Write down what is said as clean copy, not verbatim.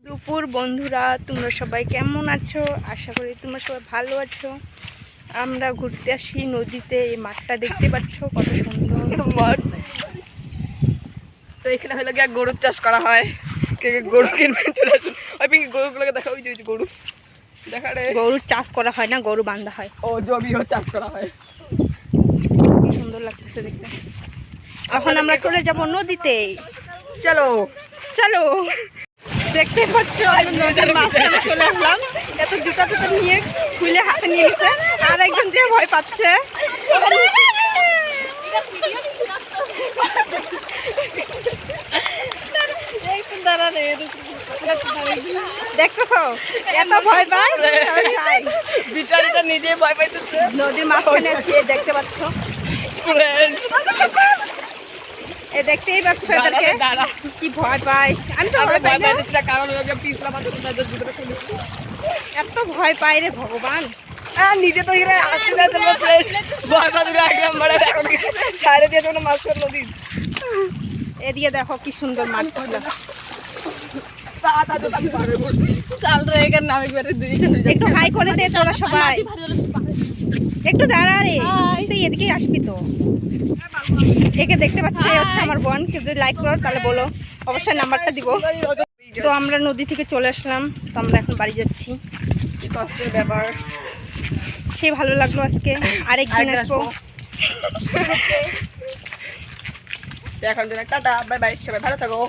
দুপুর বন্ধুরা, তোমরা সবাই কেমন আছো? আশা করি তোমরা সবাই ভালো আছো। আমরা ঘুরতে আসি নদীতে। এই মাঠটা দেখতে পাচ্ছ কত সুন্দর মাঠ। তো এখানে হলো গিয়ে গরুর চাষ করা হয়। গরু কিনবে চলে আসুন। ওই পিঙ্কি গরুগুলোকে দেখা, ওই যে গরু দেখা রে। গরুর চাষ করা হয় না, গরু বাঁধা হয়। ও জমিও চাষ করা হয়। কি সুন্দর লাগতেছে দেখতে। এখন আমরা চলে যাব নদীতে। চলো চলো, দেখতে পাচ্ছ নদীর মাঝখানে চলে আসলাম। এত জুতা টুতা নিয়ে খুলে হাতে নিয়ে নিচ্ছে, আর একজন যে ভয় পাচ্ছে। দেখতেছো এত ভয় পায়, বিচারিটা নিজে ভয় পাইতেছে। নদীর মাঝখানে আছি, দেখতে পাচ্ছ। এ দেখতেই পাচ্ছ এদেরকে কি ভয় পায়। আমি তো ভয় পাই না, কারণ পিছলা মাত্র এত ভয় পাই রে ভগবান। নিজে তো হিরে আসতে যাচ্ছে ভয় পাচ্ছিল এক নম্বরে। এখন ছাড়ে দিয়ে কোনো মাছ করলো দিন। এদিকে দেখো কি সুন্দর মাঠ ছিল। একটু হাই করে দে তোরা সবাই, একটু দাঁড়া রে, তুই এদিকে আসবি তো। একে দেখতে পাচ্ছি, হচ্ছে আমার বোন। যদি লাইক করো তাহলে বলো, অবশ্যই নাম্বারটা দিব। তো আমরা নদী থেকে চলে আসলাম, তো আমরা এখন বাড়ি যাচ্ছি। কি কষ্টের ব্যাপার। সে ভালো লাগলো আজকে, আরেকদিন আসবো। এখন টাটা, বাই বাই, সবাই ভালো থাকো।